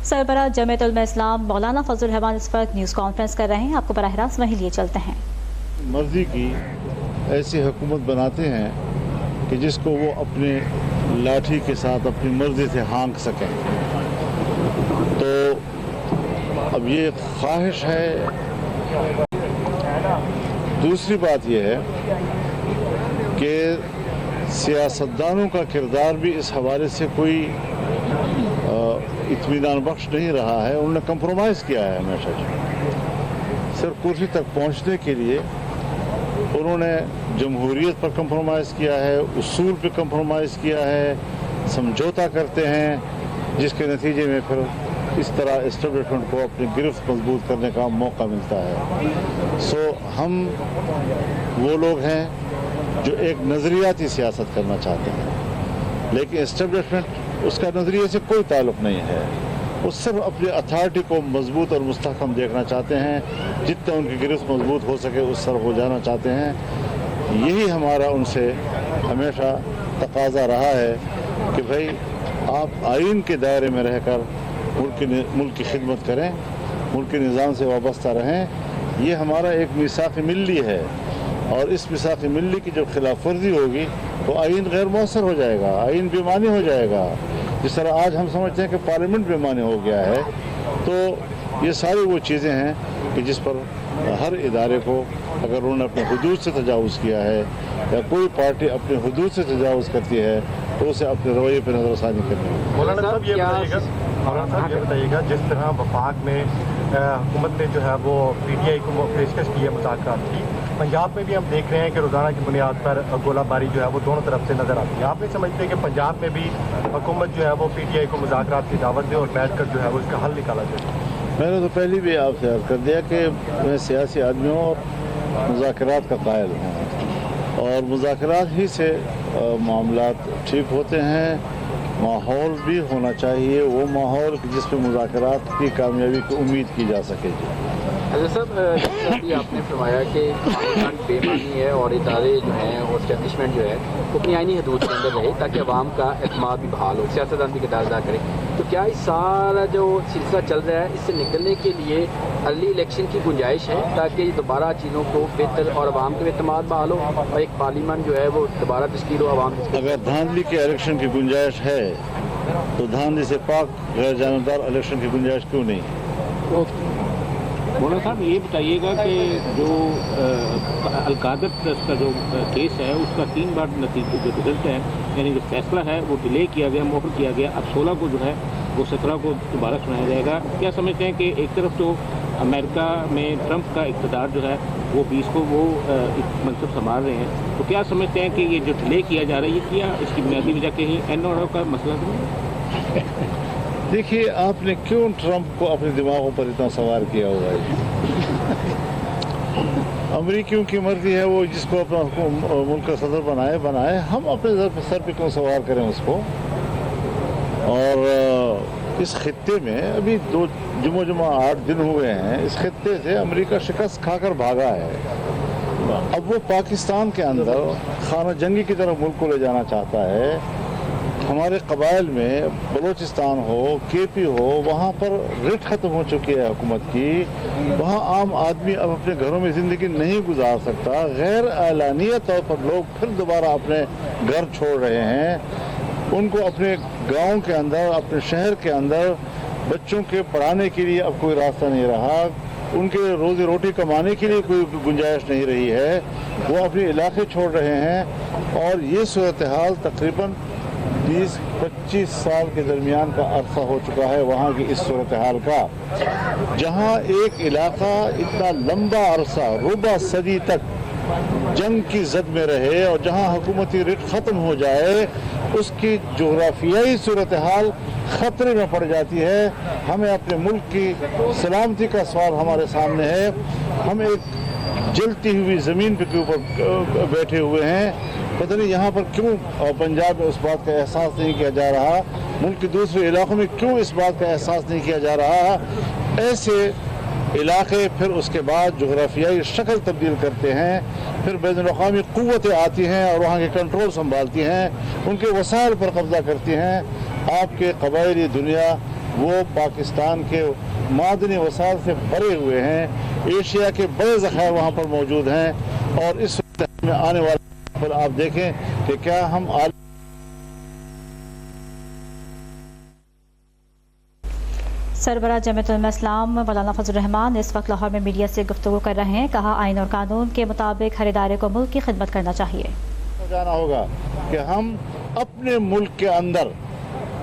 सरबराह जमीयत उलमा इस्लाम मौलाना फजल रहमान इस वक्त news conference कर रहे हैं, आपको बराह रास्त वहीं लिए चलते हैं। मर्जी की ऐसी हुकूमत बनाते हैं कि जिसको वो अपने लाठी के साथ अपनी मर्जी से हाँक सकें। तो अब ये ख्वाहिश है। दूसरी बात यह है कि सियासतदानों का किरदार भी इस हवाले से कोई इत्मीनान बख्श नहीं रहा है। उन्होंने कंप्रोमाइज़ किया है हमेशा। सिर्फ कुर्सी तक पहुंचने के लिए उन्होंने जमहूरियत पर कंप्रोमाइज़ किया है, उसूल पर कंप्रोमाइज़ किया है, समझौता करते हैं, जिसके नतीजे में फिर इस तरह एस्टेब्लिशमेंट को अपनी गिरफ्त मजबूत करने का मौका मिलता है। सो हम वो लोग हैं जो एक नज़रियाती सियासत करना चाहते हैं, लेकिन एस्टेब्लिशमेंट उसका नज़रिए से कोई ताल्लुक़ नहीं है। वो सिर्फ अपनी अथॉरिटी को मजबूत और मुस्तहकम देखना चाहते हैं, जितना उनकी गिरफ्त मजबूत हो सके उस तरफ हो जाना चाहते हैं। यही हमारा उनसे हमेशा तकाजा रहा है कि भाई आप आइन के दायरे में रहकर मुल्क की खिदमत करें, मुल्क के निज़ाम से वाबस्ता रहें। ये हमारा एक मिसाक़ मिल्ली है, और इस मिसाक़ मिल्ली की जब खिलाफ वर्जी होगी तो आइन गैर मौसर हो जाएगा, आइन बेमानी हो जाएगा। जिस तरह आज हम समझते हैं कि पार्लियामेंट बेमानी हो गया है, तो ये सारी वो चीज़ें हैं कि जिस पर हर इदारे को अगर उन्होंने अपने हुदूद से तजावुज़ किया है या कोई पार्टी अपने हुदूद से तजावुज़ करती है तो उसे अपने रवैये पर नज़रसानी करनी है। मौलाना साहब ये बताइएगा जिस तरह वफाक में हुकूमत ने जो है वो PTI को पेशकश की है मुज़ाकरात की, पंजाब में भी हम देख रहे हैं कि रोज़ाना की बुनियाद पर गोलाबारी जो है वो दोनों तरफ से नज़र आती है। आप नहीं समझते कि पंजाब में भी हुकूमत जो है वो PTI को मुज़ाकरात की दावत दे और बैठ कर जो है वो इसका हल निकाला जाए? मैंने तो पहले भी आपसे अर्ज़ कर दिया कि मैं सियासी आदमी हूँ और मुज़ाकरात का कायल हूँ, और मुज़ाकरात ही से मामलात ठीक होते हैं। माहौल भी होना चाहिए, वो माहौल जिसमें मुज़ाकरात की कामयाबी की उम्मीद की जा सके। अच्छा साहब, अभी आपने फरमाया कि पाकिस्तान बेमानी है और इदारे जो हैं और एस्टेब्लिशमेंट जो है वो अपनी आइनी हदूद के अंदर रहे ताकि अवाम का एतमाद भी बहाल हो, सियासतदान भी किरदार अदा करें। तो क्या इस सारा जो सिलसिला चल रहा है इससे निकलने के लिए अर्ली इलेक्शन की गुंजाइश है ताकि दोबारा चीज़ों को बेहतर और अवाम का एतमाद बहाल हो और एक पार्लियामेंट जो है वो दोबारा तश्कील हो? अवाम अगर धांधली के इलेक्शन की गुंजाइश है तो धांधली से पाक गैर जानबदार इलेक्शन की गुंजाइश क्यों नहीं? मौलाना साहब ये बताइएगा कि जो अलकादर ट्रस्ट का जो केस है उसका 3 बार नतीजे जो रिजल्ट है यानी जो फैसला है वो डिले किया गया, मोहर किया गया। अब 16 को जो है वो 17 को दोबारा सुनाया जाएगा। क्या समझते हैं कि एक तरफ तो अमेरिका में ट्रंप का इक़्तिदार जो है वो 20 को वो मनसब संभाल रहे हैं, तो क्या समझते हैं कि ये जो डिले किया जा रहा है ये क्या इसकी बुनियादी वजह कहीं NRO का मसला नहीं? देखिए, आपने क्यों ट्रंप को अपने दिमागों पर इतना सवार किया हुआ है? अमरीकियों की मर्जी है, वो जिसको अपना मुल्क का सदर बनाए। हम अपने सर पे क्यों सवार करें उसको? और इस खित्ते में अभी 2 जुमा 8 दिन हुए हैं, इस खित्ते से अमेरिका शिकस्त खाकर भागा है। अब वो पाकिस्तान के अंदर खाना जंगी की तरफ मुल्क को ले जाना चाहता है। हमारे कबाइल में बलूचिस्तान हो, KP हो, वहाँ पर रिट ख़त्म हो चुकी है हुकूमत की। वहाँ आम आदमी अब अपने घरों में ज़िंदगी नहीं गुजार सकता। गैर एलानिया तौर पर लोग फिर दोबारा अपने घर छोड़ रहे हैं। उनको अपने गांव के अंदर, अपने शहर के अंदर बच्चों के पढ़ाने के लिए अब कोई रास्ता नहीं रहा, उनके रोज़ी रोटी कमाने के लिए कोई गुंजाइश नहीं रही है। वो अपने इलाके छोड़ रहे हैं, और ये सूरत हाल तकरीबन 20-25 साल के दरमियान का अरसा हो चुका है वहाँ की इस सूरत हाल का, जहाँ एक इलाका इतना लंबा अरसा, रुबा सदी तक जंग की जद में रहे और जहाँ हुकूमती रिट ख़त्म हो जाए, उसकी जोग्राफियाई सूरत हाल ख़तरे में पड़ जाती है। हमें अपने मुल्क की सलामती का सवाल हमारे सामने है। हम एक जलती हुई ज़मीन के ऊपर बैठे हुए हैं। पता नहीं यहाँ पर क्यों पंजाब में उस बात का एहसास नहीं किया जा रहा, मुल्क के दूसरे इलाकों में क्यों इस बात का एहसास नहीं किया जा रहा। ऐसे इलाके फिर उसके बाद जोग्राफियाई शक्ल तब्दील करते हैं, फिर बैनुल-अक़वामी क़ुव्वतें आती हैं और वहाँ के कंट्रोल संभालती हैं, उनके वसाइल पर कब्ज़ा करती हैं। आपके कबायली दुनिया वो पाकिस्तान के मादनी वसाइल से भरे हुए हैं। एशिया के बड़े ज़खायर वहाँ पर मौजूद हैं और इस में आने वाले पर आप देखें कि क्या हम सरबराह जमीयत उलमा इस्लाम मौलाना फजल रहमान इस वक्त लाहौर में मीडिया से गुफ्तगू कर रहे हैं। कहा, आइन और कानून के मुताबिक हर इदारे को मुल्क की खिदमत करना चाहिए। जाना होगा कि हम अपने मुल्क के अंदर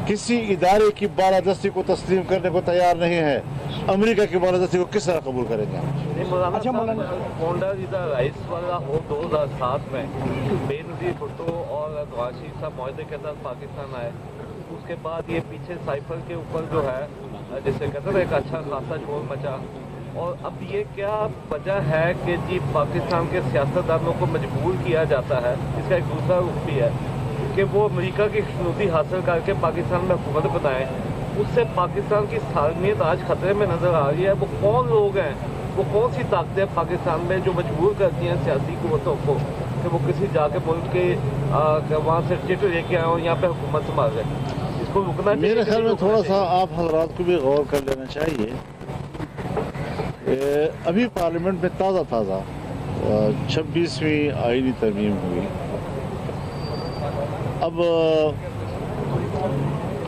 किसी इदारे की बालादस्ती को तस्लीम करने को तैयार नहीं है। अमेरिका की बालादस्ती को किस तरह कबूल करेंगे? अच्छा मौलाना, कोंडा जी का राइस वाला हो 2007 में बेनजीर भुट्टो और नवाज शरीफ साहब मुआहदे के तहत पाकिस्तान आए। उसके बाद ये पीछे साइफर के ऊपर जो है जिसे कहते हैं एक अच्छा खासा शोर मचा। और अब ये क्या वजह है कि जी पाकिस्तान के सियासतदानों को मजबूर किया जाता है, इसका एक दूसरा रुख भी है कि वो अमेरिका की खुशनुदी हासिल करके पाकिस्तान में हुकूमत बनाएं। उससे पाकिस्तान की सालमियत आज खतरे में नज़र आ रही है। वो कौन लोग हैं, वो कौन सी ताकतें पाकिस्तान में जो मजबूर करती हैं सियासी कुव्वतों को कि वो किसी जाके मुल्क के वहाँ से चिट लेके आए और यहाँ पे हुकूमत संभाल रहे? इसको रुकना चाहिए। मेरे ख्याल में थोड़ा सा आप हजरात को भी गौर कर लेना चाहिए। अभी पार्लियामेंट में ताज़ा 26वीं आईनी तरमीम हुई। अब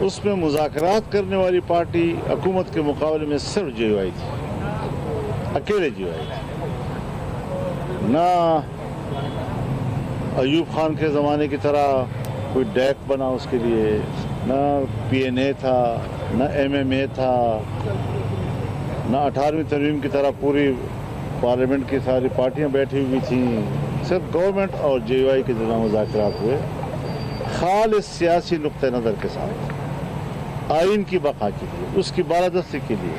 उसमें मुज़ाकरात करने वाली पार्टी हुकूमत के मुकाबले में सिर्फ JUI थी, अकेले JUI थी। ना अयूब खान के ज़माने की तरह कोई डैक बना उसके लिए, ना PNA था, ना MMA था, ना 18वीं तरमीम की तरह पूरी पार्लियामेंट की सारी पार्टियां बैठी हुई थी। सिर्फ गवर्नमेंट और JUI के दरमियान मुज़ाकरात हुए, खालिस सियासी नुक्ते नज़र के साथ, आइन की बका के लिए, उसकी बालादस्ती के लिए,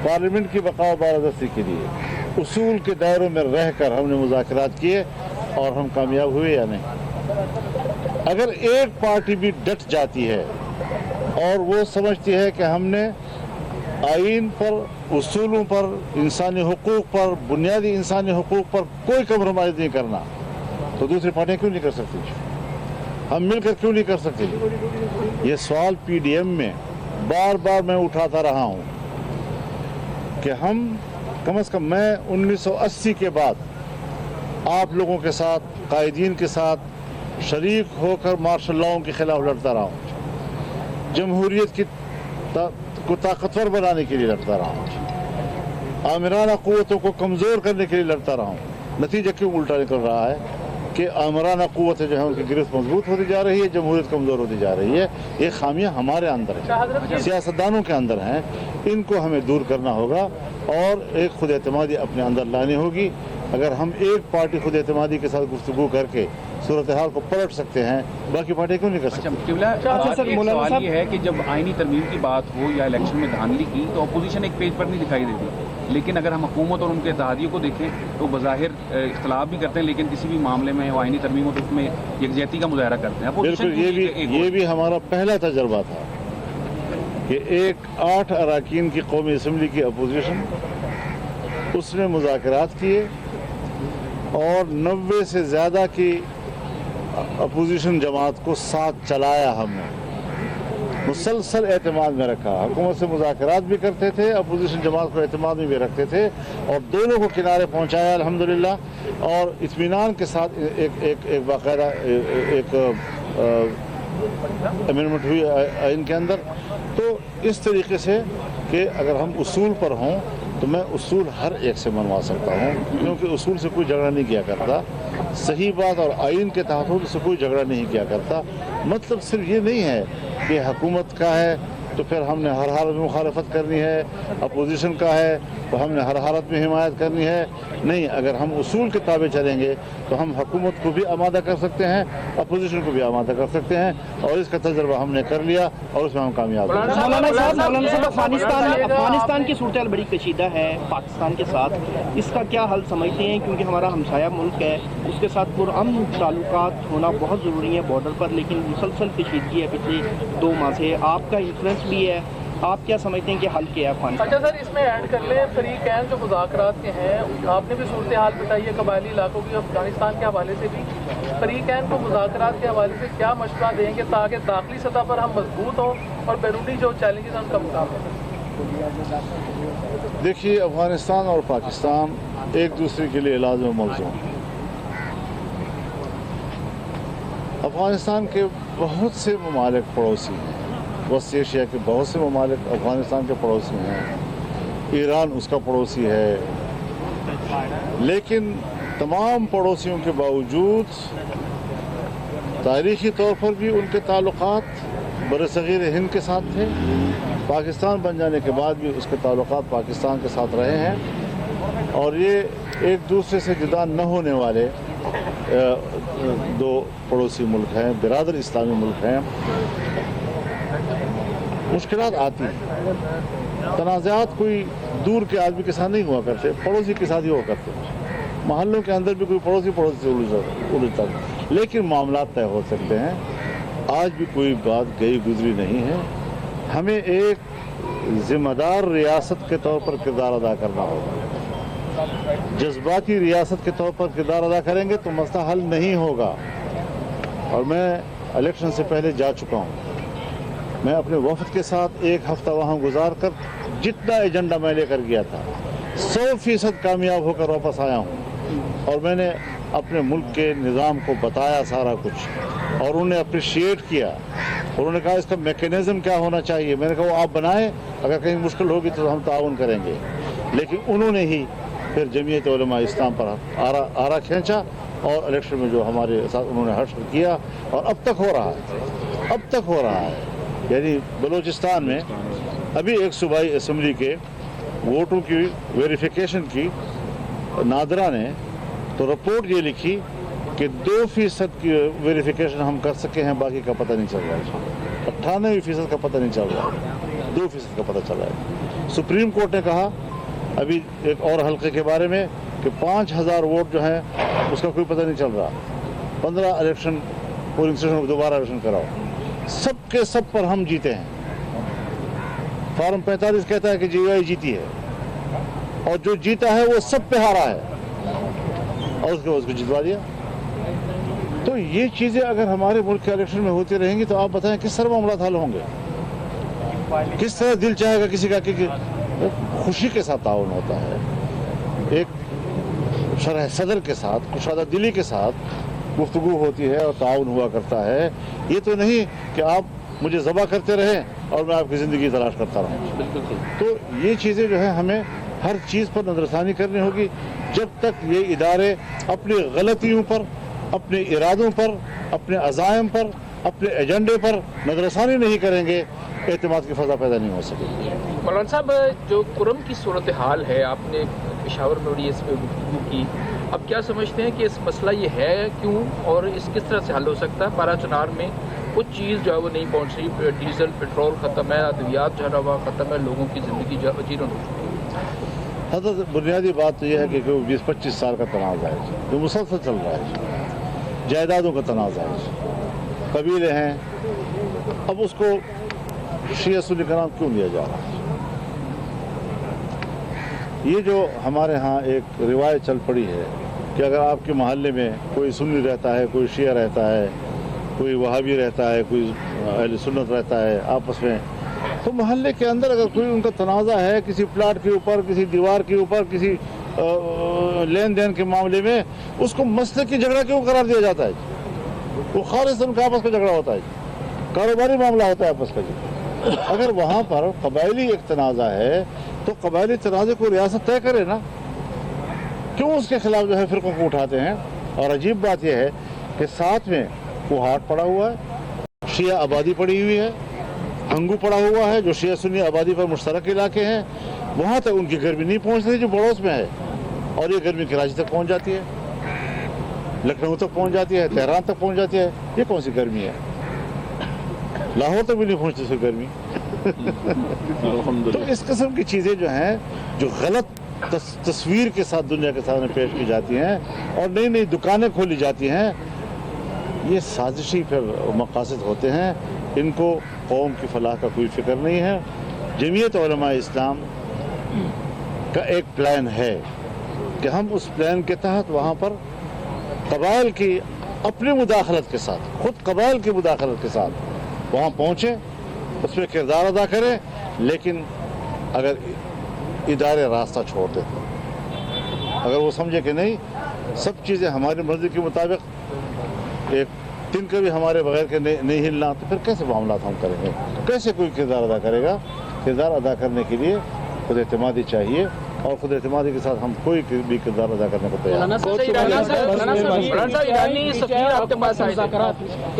पार्लियामेंट की बका और बालादस्ती के लिए उसूल के दायरों में रहकर हमने मुज़ाकरात किए और हम कामयाब हुए या नहीं। अगर एक पार्टी भी डट जाती है और वो समझती है कि हमने आइन पर, उसूलों पर, इंसानी हुकूक पर, बुनियादी इंसानी हुकूक पर कोई कम्प्रोमाइज़ नहीं करना, तो दूसरी पार्टियाँ क्यों नहीं कर सकती? हम मिलकर क्यों नहीं कर सकते? ये सवाल PDM में बार बार मैं उठाता रहा हूँ कि हम कम से कम, मैं 1980 के बाद आप लोगों के साथ, कायदीन के साथ शरीक होकर मार्शल लॉ के खिलाफ लड़ता रहा हूँ, जमहूरियत की को ताकतवर बनाने के लिए लड़ता रहा हूँ, आमिराना क़ुव्वतों को कमज़ोर करने के लिए लड़ता रहा हूँ। नतीजा क्यों उल्टा निकल रहा है कि आमिराना क़ुव्वतें जो है उनकी गिरफ्त मजबूत होती जा रही है, जमहूरियत कमज़ोर होती जा रही है। ये खामियां हमारे अंदर हैं, सियासतदानों के अंदर हैं, इनको हमें दूर करना होगा और एक खुद एतमादी अपने अंदर लानी होगी। अगर हम एक पार्टी खुद एतमादी के साथ गुफ्तगू करके सूरत हाल को पलट सकते हैं, बाकी पार्टी क्यों नहीं कर सकती? अच्छा सर, सवाल ये है कि जब आईनी तरमीम की बात हो या इलेक्शन में धांधली की तो अपोजिशन एक पेज पर नहीं दिखाई देती, लेकिन अगर हम हुकूमत और उनके इत्तेहादियों को देखें तो बज़ाहिर इख्तलाफ भी करते हैं, लेकिन किसी भी मामले में वो आईनी तरमीम हो तो उसमें यकजहती का मुजाहरा करते हैं। बिल्कुल, ये भी हमारा पहला तजर्बा था कि 8 अरकान की कौमी असम्बली की अपोजिशन, उसने मुज़ाकरात किए और 90 से ज़्यादा की अपोजिशन जमात को साथ चलाया। हमने मुसलसल एतमाद में रखा, हुकूमत से मुज़ाकरात भी करते थे, अपोजिशन जमात को एतमाद में भी रखते थे और दोनों को किनारे पहुंचाया अल्हम्दुलिल्लाह। और इत्मीनान के साथ एक बाकायदा एक अमेंडमेंट हुई आइन के अंदर। तो इस तरीके से कि अगर हम उसूल पर हों तो मैं उसूल हर एक से मनवा सकता हूँ, क्योंकि उसूल से कोई झगड़ा नहीं किया करता, सही बात और आइन के तहत हो से कोई झगड़ा नहीं किया करता। मतलब सिर्फ ये नहीं है कि हुकूमत का है तो फिर हमने हर हालत में मुखालफत करनी है, अपोजिशन का है तो हमने हर हालत में हिमायत करनी है। नहीं, अगर हम उसूल के ताबे चलेंगे तो हम हुकूमत को भी आमादा कर सकते हैं, अपोजिशन को भी आमादा कर सकते हैं और इसका तजर्बा हमने कर लिया और उसमें हम कामयाब हुए। मौलाना साहब, अफगानिस्तान की सूरत बड़ी कशीदा है पाकिस्तान के साथ, इसका क्या हल समझते हैं? क्योंकि हमारा हमसाया मुल्क है, उसके साथ पुरअमन ताल्लुकात होना बहुत ज़रूरी है बॉर्डर पर, लेकिन मुसलसल कशीदगी है पिछले 2 माह से। आपका इंफ्लुएंस भी है آپ کیا سمجھتے ہیں کہ حل کیا ہے افغانستان؟ اچھا سر، اس میں ایڈ کر لیں فریقین جو مذاکرات کے ہیں، آپ نے بھی صورتحال بتائی ہے قبائلی علاقوں کی، افغانستان کے حوالے سے بھی فریقین کو مذاکرات کے حوالے سے کیا مشورہ دیں گے تاکہ داخلی سطح پر ہم مضبوط ہوں اور بیرونی جو چیلنجز ہیں ان کا مقابلہ کریں؟ دیکھیے، افغانستان اور پاکستان ایک دوسرے کے لیے لازم موضوع ہیں۔ افغانستان کے بہت سے ممالک پڑوسی ہیں، وسط ایشیا کے بہت سے ممالک افغانستان کے پڑوسی ہیں، ایران اس کا پڑوسی ہے، لیکن تمام پڑوسیوں کے باوجود تاریخی طور پر بھی ان کے تعلقات برصغیر ہند کے ساتھ تھے، پاکستان بن جانے کے بعد بھی اس کے تعلقات پاکستان کے ساتھ رہے ہیں، اور یہ ایک دوسرے سے جدا نہ ہونے والے دو پڑوسی ملک ہیں، برادر اسلامی ملک ہیں۔ مشکلات آتی ہیں، تنازعات کوئی دور کے آدمی کے ساتھ نہیں ہوا کرتے، پڑوسی کے ساتھ ہی ہوا کرتے، محلوں کے اندر بھی کوئی پڑوسی سے الجھتا ہے، لیکن معاملات طے ہو سکتے ہیں۔ آج بھی کوئی بات گئی گزری نہیں ہے، ہمیں ایک ذمہ دار ریاست کے طور پر کردار ادا کرنا ہوگا۔ جذباتی ریاست کے طور پر کردار ادا کریں گے تو مسئلہ حل نہیں ہوگا، اور میں الیکشن سے پہلے جا چکا ہوں، میں اپنے وفد کے ساتھ ایک ہفتہ وہاں گزار کر جتنا ایجنڈا میں لے کر گیا تھا 100% کامیاب ہو کر واپس آیا ہوں، اور میں نے اپنے ملک کے نظام کو بتایا سارا کچھ، اور انہوں نے اپریشیٹ کیا، انہوں نے کہا اس کا میکینزم کیا ہونا چاہیے، میں نے کہا وہ آپ بنائیں، اگر کہیں مشکل ہوگی تو ہم تعاون کریں گے، لیکن انہوں نے ہی پھر جمعیت علماء اسلام پر آرا کھینچا، اور الیکشن میں جو ہمارے ساتھ انہوں نے حشر کیا، اور اب تک ہو رہا ہے، یعنی بلوچستان میں ابھی ایک صوبائی اسمبلی کے ووٹوں کی ویریفیکیشن کی نادرا نے تو رپورٹ یہ لکھی کہ 2% کی ویریفیکیشن ہم کر سکے ہیں، باقی کا پتہ نہیں چل رہا ہے، 98% کا پتہ نہیں چل رہا ہے، 2% کا پتہ چل رہا ہے۔ سپریم کورٹ نے کہا ابھی ایک اور حلقے کے بارے میں کہ 5000 ووٹ جو ہیں اس کا کوئی پتہ نہیں چل رہا، 15 الیکشن پولنگ اسٹیشن کو دوبارہ الیکشن کراؤ، سب کے سب پر ہم جیتے ہیں۔ فارم 45 کہتا ہے کہ جی آئی جیتی ہے، اور جو جیتا ہے وہ سب پہ ہارا ہے، اور اس کو جتوا دیا۔ تو یہ چیزیں اگر ہمارے ملک کے الیکشن میں ہوتی رہیں گی تو آپ بتائیں کس طرح معاملات حل ہوں گے، کس طرح دل چاہے گا کسی کا کہ خوشی کے ساتھ تعاون ہوتا ہے، ایک شرح صدر کے ساتھ، کشادہ دلی کے ساتھ گفتگو ہوتی ہے اور تعاون ہوا کرتا ہے۔ یہ تو نہیں کہ آپ مجھے ذبح کرتے رہیں اور میں آپ کی زندگی تلاش کرتا رہوں۔ تو یہ چیزیں جو ہیں ہمیں ہر چیز پر نظر ثانی کرنی ہوگی، جب تک یہ ادارے اپنی غلطیوں پر، اپنے ارادوں پر، اپنے عزائم پر، اپنے ایجنڈے پر نظر ثانی نہیں کریں گے، اعتماد کی فضا پیدا نہیں ہو سکے گی۔ مولانا صاحب، جو کرم کی صورتحال ہے، آپ نے پشاور میں بڑی اس پہ گفتگو کی، اب کیا سمجھتے ہیں کہ اس مسئلہ یہ ہے کیوں اور اس کس طرح سے حل ہو سکتا ہے؟ پارا چنار میں کچھ چیز جو ہے وہ نہیں پہنچ رہی، ڈیزل پٹرول ختم ہے، ادویات جو ہے نا وہ ختم ہے، لوگوں کی زندگی جو ہے جیرن ہو چکی ہے۔ حضرت بنیادی بات تو یہ ہے کہ 20-25 سال کا تنازع ہے جو مسلسل چل رہا ہے، جائیدادوں کا تنازع ہے، قبیلے ہیں، اب اس کو شیعہ سنی کا نام کیوں دیا جا رہا ہے؟ یہ جو ہمارے ہاں ایک روایت چل پڑی ہے کہ اگر آپ کے محلے میں کوئی سنی رہتا ہے، کوئی شیعہ رہتا ہے، کوئی وہابی رہتا ہے، کوئی اہل سنت رہتا ہے آپس میں، تو محلے کے اندر اگر کوئی ان کا تنازع ہے کسی پلاٹ کے اوپر، کسی دیوار کے اوپر، کسی لین دین کے معاملے میں، اس کو مسئلے کی جھگڑا کیوں قرار دیا جاتا ہے؟ وہ خالصاً کا آپس کا جھگڑا ہوتا ہے، کاروباری معاملہ ہوتا ہے آپس کا۔ اگر وہاں پر قبائلی ایک تنازع ہے تو قبائلی تنازع کو ریاست طے کرے نا، کیوں اس کے خلاف جو ہے فرقوں کو اٹھاتے ہیں؟ اور عجیب بات یہ ہے کہ ساتھ میں کوہاٹ پڑا ہوا ہے، شیعہ آبادی پڑی ہوئی ہے، ہنگو پڑا ہوا ہے جو شیعہ سنی آبادی پر مشترک علاقے ہیں، وہاں تک ان کی گرمی نہیں پہنچ رہی جو پڑوس میں ہے، اور یہ گرمی کراچی تک پہنچ جاتی ہے، لکھنؤ تک پہنچ جاتی ہے، تہران تک پہنچ جاتی ہے۔ یہ کون سی گرمی ہے؟ لاہور تک بھی نہیں پہنچتی اس گرمی۔ تو اس قسم کی چیزیں جو ہیں جو غلط تصویر کے ساتھ دنیا کے سامنے پیش کی جاتی ہیں اور نئی نئی دکانیں کھولی جاتی ہیں، یہ سازشی پھر مقاصد ہوتے ہیں، ان کو قوم کی فلاح کا کوئی فکر نہیں ہے۔ जमीयत उलमा इस्लाम का एक प्लान है कि हम उस प्लान के तहत वहाँ पर कबाइल की अपनी मुदाखलत के साथ, खुद कबाइल की मुदाखलत के साथ वहाँ पहुँचे, उसमें किरदार अदा करें, लेकिन अगर इदारे रास्ता छोड़ देते, अगर वो समझे कि नहीं सब चीज़ें हमारी मर्जी के मुताबिक एक दिन का भी हमारे बगैर के नहीं हिलना, तो फिर कैसे मामला हम करेंगे, कैसे कोई किरदार अदा करेगा। किरदार अदा करने के लिए खुद एतमादी चाहिए, और खुद एतमादी के साथ हम कोई भी किरदार अदा करने को तैयार हैं।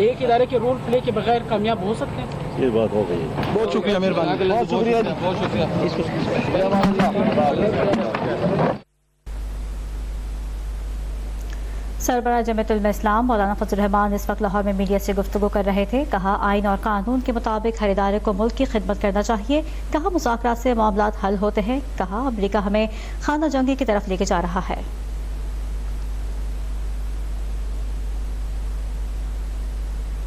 एक इदारे के रोल प्ले के बगैर कामयाब हो सकते हैं। ये बात हो गई है। बहुत शुक्रिया, मेहरबानी, बहुत शुक्रिया, बहुत शुक्रिया। सरबराह जमीयत उलमा इस्लाम मौलाना फजल रहमान इस वक्त लाहौर में मीडिया से गुफ्तगू कर रहे थे। कहा आइन और कानून के मुताबिक हर इदारे को मुल्क की खिदमत करना चाहिए। कहा मुज़ाकरात से मामलात हल होते हैं। कहा अमरीका हमें खाना जंगी की तरफ लेके जा रहा है।